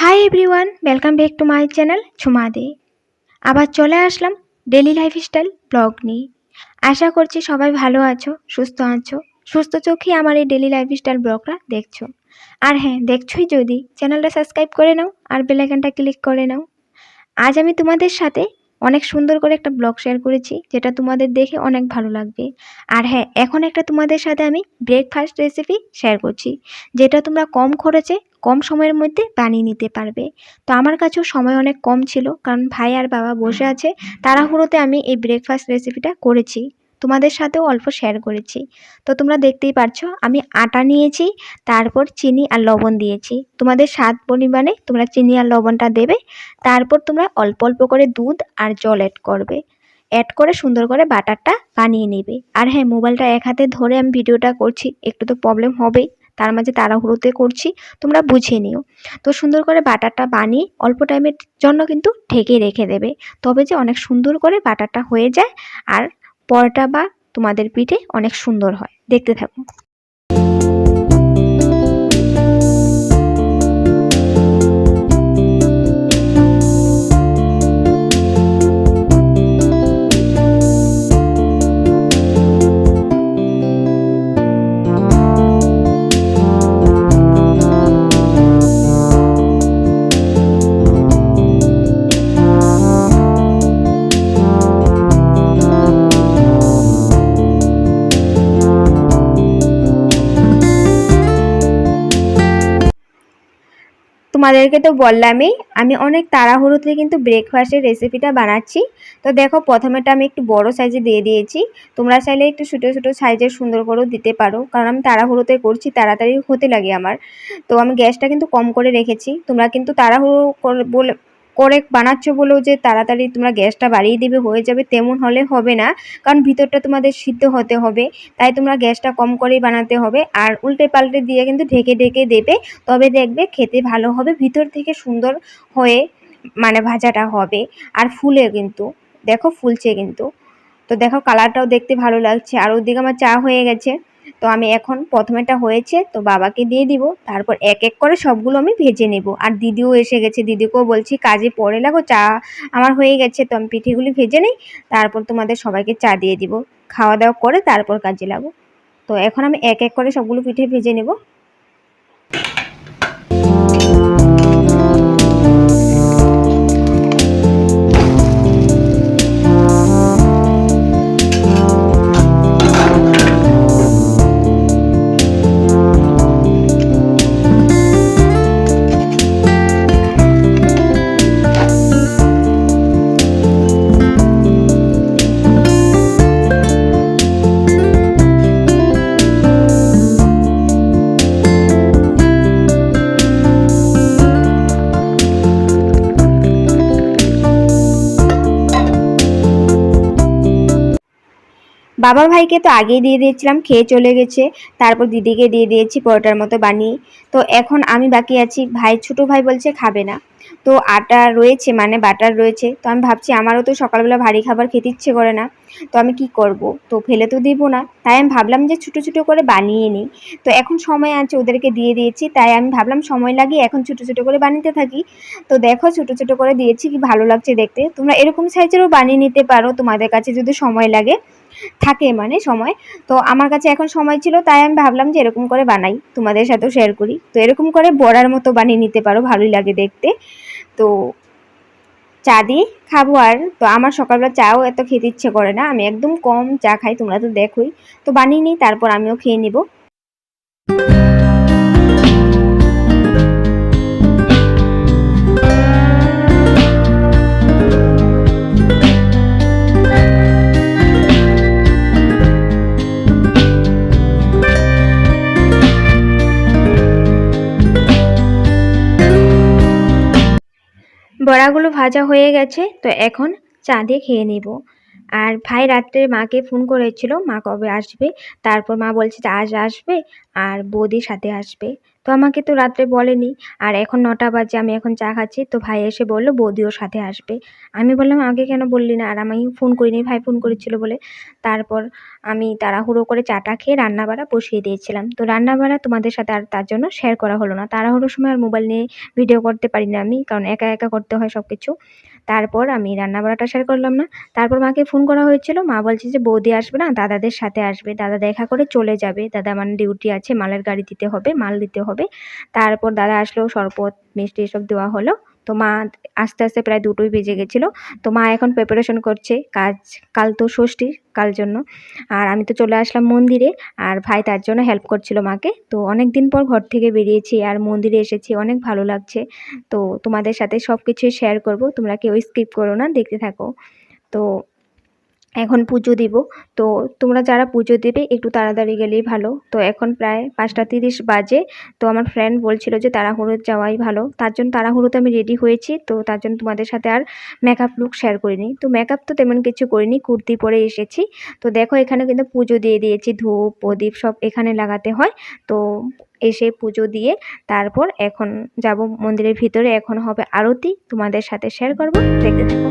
High everyone, welcome back to my channel Jhuma De. আবার চলে আসলাম daily lifestyle blog নিয়ে। আশা করছি সবাই ভালো আছো, সুস্থ আছো। সুস্থ চোখেই আমার এই ডেলি লাইফস্টাইল ব্লগটা দেখছো। আর হ্যাঁ, দেখছোই যদি চ্যানেলটা সাবস্ক্রাইব করে নাও আর বেল আইকনটা ক্লিক করে নাও। আজ আমি তোমাদের সাথে অনেক সুন্দর করে একটা ব্লগ শেয়ার করেছি, যেটা তোমাদের দেখে অনেক ভালো লাগবে। আর হ্যাঁ, এখন একটা তোমাদের সাথে আমি ব্রেকফাস্ট রেসিপি শেয়ার করছি, যেটা তোমরা কম খরচে কম সময়ের মধ্যে বানিয়ে নিতে পারবে। তো আমার কাছেও সময় অনেক কম ছিল, কারণ ভাই আর বাবা বসে আছে, তাড়াহুড়োতে আমি এই ব্রেকফাস্ট রেসিপিটা করেছি, তোমাদের সাথেও অল্প শেয়ার করেছি। তো তোমরা দেখতেই পারছো আমি আটা নিয়েছি, তারপর চিনি আর লবণ দিয়েছি। তোমাদের স্বাদ পরিমাণে তোমরা চিনি আর লবণটা দেবে। তারপর তোমরা অল্প অল্প করে দুধ আর জল অ্যাড করবে, অ্যাড করে সুন্দর করে বাটারটা বানিয়ে নেবে। আর হ্যাঁ, মোবাইলটা এক হাতে ধরে আমি ভিডিওটা করছি, একটু তো প্রবলেম হবেই, তার মাঝে তাড়াহুড়োতে করছি, তোমরা বুঝে নিও। তো সুন্দর করে বাটারটা বানিয়ে অল্প টাইমের জন্য কিন্তু ঢেকে রেখে দেবে, তবে যে অনেক সুন্দর করে বাটারটা হয়ে যায় আর পরোটা বা তোমাদের পিঠে অনেক সুন্দর হয়। দেখতে থাকো। তোমাদেরকে তো বললামই আমি অনেক তাড়াহুড়োতে কিন্তু ব্রেকফাস্টের রেসিপিটা বানাচ্ছি। তো দেখো, প্রথমেটা আমি একটু বড় সাইজে দিয়ে দিয়েছি, তোমরা চাইলে একটু ছোটো ছোটো সাইজের সুন্দর করেও দিতে পারো, কারণ আমি তাড়াহুড়োতে করছি, তাড়াতাড়ি হতে লাগে আমার। তো আমি গ্যাসটা কিন্তু কম করে রেখেছি। তোমরা কিন্তু তাড়াহুড়ো করে বানাচ্ছ বলেও যে তাড়াতাড়ি তোমরা গ্যাসটা বাড়িয়ে দেবে হয়ে যাবে, তেমন হলে হবে না, কারণ ভিতরটা তোমাদের সিদ্ধ হতে হবে। তাই তোমরা গ্যাসটা কম করেই বানাতে হবে, আর উল্টে পাল্টে দিয়ে কিন্তু ঢেকে ঢেকে দেবে, তবে দেখবে খেতে ভালো হবে, ভিতর থেকে সুন্দর হয়ে মানে ভাজাটা হবে আর ফুলে কিন্তু দেখো ফুলছে কিন্তু। তো দেখো কালারটাও দেখতে ভালো লাগছে। আর ওদিকে আমার চা হয়ে গেছে, তো আমি এখন প্রথমেটা হয়েছে তো বাবাকে দিয়ে দিব, তারপর এক এক করে সবগুলো আমি ভেজে নেব। আর দিদিও এসে গেছে, দিদিকেও বলছি কাজে পরে লাগো, চা আমার হয়ে গেছে, তো আমি পিঠেগুলি ভেজে নিই, তারপর তোমাদের সবাইকে চা দিয়ে দিব, খাওয়া দাওয়া করে তারপর কাজে লাগো। তো এখন আমি এক এক করে সবগুলো পিঠে ভেজে নেব। বাবা ভাইকে তো আগেই দিয়ে দিয়েছিলাম, খেয়ে চলে গেছে, তারপর দিদিকে দিয়ে দিয়েছি পরোটার মতো বানিয়ে। তো এখন আমি বাকি আছি, ভাই ছোটো ভাই বলছে খাবে না, তো আটা রয়েছে মানে বাটার রয়েছে, তো আমি ভাবছি আমারও তো সকালবেলা ভারী খাবার খেতে ইচ্ছে করে না, তো আমি কি করব, তো ফেলে তো দিব না, তাই আমি ভাবলাম যে ছোটো ছোটো করে বানিয়ে নিই। তো এখন সময় আছে, ওদেরকে দিয়ে দিয়েছি, তাই আমি ভাবলাম সময় লাগিয়ে এখন ছোটো ছোটো করে বানাতে থাকি। তো দেখো ছোটো ছোটো করে দিয়েছি, কি ভালো লাগছে দেখতে। তোমরা এরকম সাইজেরও বানিয়ে নিতে পারো তোমাদের কাছে যদি সময় লাগে থাকে, মানে সময়। তো আমার কাছে এখন সময় ছিল, তাই আমি ভাবলাম যে এরকম করে বানাই, তোমাদের সাথেও শেয়ার করি। তো এরকম করে বড়ার মতো বানিয়ে নিতে পারো, ভালোই লাগে দেখতে। তো চা দিয়ে খাবো। আর তো আমার সকালবেলা চাও এত খেতে ইচ্ছে করে না, আমি একদম কম চা খাই, তোমরা তো দেখোই। তো বানিয়ে নিই, তারপর আমিও খেয়ে নিব। বড়াগুলো ভাজা হয়ে গেছে, তো এখন চা দিয়ে খেয়ে নিব। আর ভাই রাত্রে মাকে ফোন করেছিল মা কবে আসবে, তারপর মা বলছে যে আজ আসবে আর বৌদির সাথে আসবে। তো আমাকে তো রাত্রে বলেনি। আর এখন 9টা বাজে, আমি এখন চা খাচ্ছি, তো ভাই এসে বললো বৌদিও সাথে আসবে। আমি বললাম আগে কেন বললি না, আর আমি ফোন করিনি, ভাই ফোন করেছিল বলে। তারপর আমি তাড়াহুড়ো করে চাটা খেয়ে রান্নাবাড়া বসিয়ে দিয়েছিলাম। তো রান্নাবাড়া তোমাদের সাথে আর তার জন্য শেয়ার করা হলো না, তাড়াহুড়োর সময় আর মোবাইল নিয়ে ভিডিও করতে পারি না আমি, কারণ একা একা করতে হয় সব কিছু। তারপর আমি রান্নাবাড়াটা শেয়ার করলাম না। তারপর মাকে ফোন করা হয়েছিল, মা বলছে যে বৌদি আসবে না, দাদাদের সাথে আসবে, দাদা দেখা করে চলে যাবে, দাদা মানে ডিউটি আছে, মালের গাড়ি দিতে হবে, মাল দিতে হবে। তারপর দাদা আসলেও শরবত মিষ্টি এসব দেওয়া হলো। তো মা আস্তে আস্তে প্রায় 2টোই বেজে গেছিলো। তো মা এখন প্রিপারেশন করছে কাজ, কাল তো ষষ্ঠী, কাল জন্য। আর আমি তো চলে আসলাম মন্দিরে, আর ভাই তার জন্য হেল্প করছিল মাকে। তো অনেক দিন পর ঘর থেকে বেরিয়েছি আর মন্দিরে এসেছি, অনেক ভালো লাগছে। তো তোমাদের সাথে সব কিছুই শেয়ার করব, তোমরা কেউ স্কিপ করো না, দেখতে থাকো। তো এখন পুজো দিব। তো তোমরা যারা পুজো দেবে একটু তাড়াতাড়ি গেলেই ভালো। তো এখন প্রায় 5টা 30 বাজে। তো আমার ফ্রেন্ড বলছিল যে তাড়াহুড়ো যাওয়াই ভালো, তার জন্য তাড়াহুড়োতে আমি রেডি হয়েছি। তো তার জন্য তোমাদের সাথে আর মেকআপ লুক শেয়ার করিনি। তো মেকআপ তো তেমন কিছু করিনি, কুর্তি পরে এসেছি। তো দেখো এখানে কিন্তু পুজো দিয়ে দিয়েছি, ধূপ প্রদীপ সব এখানে লাগাতে হয়। তো এসে পুজো দিয়ে তারপর এখন যাব মন্দিরের ভিতরে, এখন হবে আরতি, তোমাদের সাথে শেয়ার করব, দেখতে থাকো।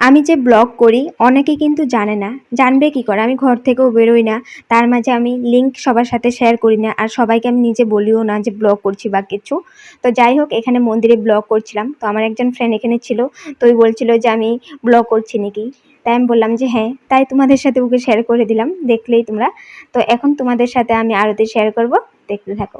আমি যে ব্লগ করি অনেকে কিন্তু জানে না, জানবে কি করে, আমি ঘর থেকেও বেরোই না, তার মাঝে আমি লিঙ্ক সবার সাথে শেয়ার করি না, আর সবাইকে আমি নিজে বলিও না যে ব্লগ করছি বা কিছু। তো যাই হোক, এখানে মন্দিরে ব্লগ করছিলাম, তো আমার একজন ফ্রেন্ড এখানে ছিল, তো ওই বলছিল যে আমি ব্লগ করছি নাকি। তাই আমি বললাম যে হ্যাঁ, তাই তোমাদের সাথে ওকে শেয়ার করে দিলাম, দেখলেই তোমরা। তো এখন তোমাদের সাথে আমি আরতি শেয়ার করব, দেখতে থাকো।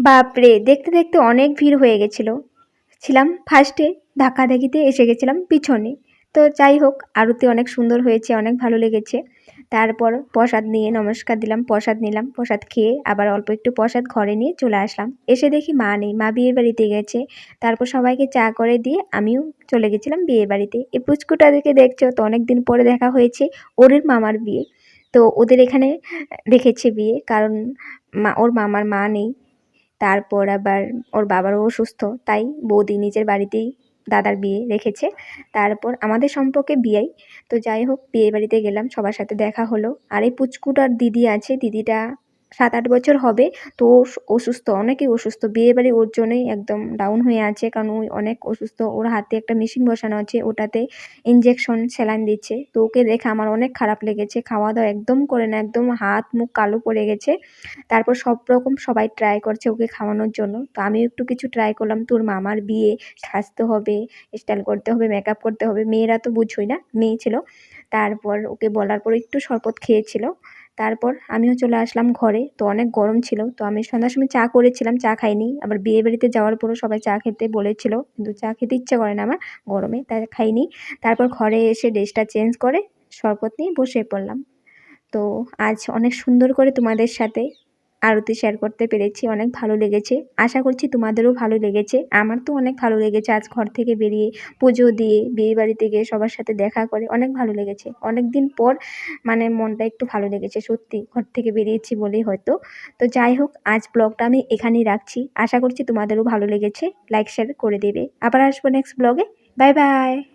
বাপরে! দেখতে দেখতে অনেক ভিড় হয়ে গেছিলো। ছিলাম ফার্স্টে, ধাক্কাধাক্কিতে এসে গেছিলাম পিছনে। তো যাই হোক, আরতি অনেক সুন্দর হয়েছে, অনেক ভালো লেগেছে। তারপর প্রসাদ নিয়ে নমস্কার দিলাম, প্রসাদ নিলাম, প্রসাদ খেয়ে আবার অল্প একটু প্রসাদ ঘরে নিয়ে চলে আসলাম। এসে দেখি মা নেই, মা বিয়েবাড়িতে গেছে। তারপর সবাইকে চা করে দিয়ে আমিও চলে গেছিলাম বিয়েবাড়িতে। এই পুচকুটাদেরকে দেখছো তো, অনেকদিন পরে দেখা হয়েছে, ওদের মামার বিয়ে। তো ওদের এখানে রেখেছে বিয়ে, কারণ ওর মামার মা নেই। তারপর আবার ওর বাবারও অসুস্থ, তাই বৌদি নিজের বাড়িতেই দাদার বিয়ে রেখেছে। তারপর আমাদের সম্পর্কে বিয়েই। তো যাই হোক, বিয়ে বাড়িতে গেলাম, সবার সাথে দেখা হলো। আর এই পুচকুটার দিদি আছে, দিদিটা 7-8 বছর হবে। তো ও অসুস্থ, অনেকই অসুস্থ। বিয়েবাড়ি ওর জন্যই একদম ডাউন হয়ে আছে, কারণ ওই অনেক অসুস্থ। ওর হাতে একটা মেশিন বসানো আছে, ওটাতে ইঞ্জেকশন স্যালাইন দিচ্ছে। তো ওকে দেখে আমার অনেক খারাপ লেগেছে। খাওয়া দাওয়া একদম করে না, একদম হাত মুখ কালো পড়ে গেছে। তারপর সব রকম সবাই ট্রাই করছে ওকে খাওয়ানোর জন্য। তো আমিও একটু কিছু ট্রাই করলাম। তোর মামার বিয়ে, সাজতে হবে, স্টাইল করতে হবে, মেকআপ করতে হবে। মেয়েরা তো বুঝোই না, মেয়ে ছিল। তারপর ওকে বলার পর একটু শরবত খেয়েছিল। তারপর আমিও চলে আসলাম ঘরে। তো অনেক গরম ছিল, তো আমি সন্ধ্যার সময় চা করেছিলাম, চা খাইনি। আবার বিয়ে বাড়িতে যাওয়ার পরও সবাই চা খেতে বলেছিল, কিন্তু চা খেতে ইচ্ছা করে না আমার গরমে, তাই খাইনি। তারপর ঘরে এসে ড্রেসটা চেঞ্জ করে শরবত নিয়ে বসে পড়লাম। তো আজ অনেক সুন্দর করে তোমাদের সাথে আরতি শেয়ার করতে পেরেছি, অনেক ভালো লেগেছে। আশা করছি তোমাদেরও ভালো লেগেছে। আমার তো অনেক ভালো লেগেছে, আজ ঘর থেকে বেরিয়ে পুজো দিয়ে বিয়ে বাড়িতে গিয়ে সবার সাথে দেখা করে অনেক ভালো লেগেছে। অনেক দিন পর মানে মনটা একটু ভালো লেগেছে, সত্যি ঘর থেকে বেরিয়েছি বলেই হয়তো। তো যাই হোক, আজ ব্লগটা আমি এখানেই রাখছি। আশা করছি তোমাদেরও ভালো লেগেছে। লাইক শেয়ার করে দেবে। আবার আসবো নেক্সট ব্লগে। Bye bye.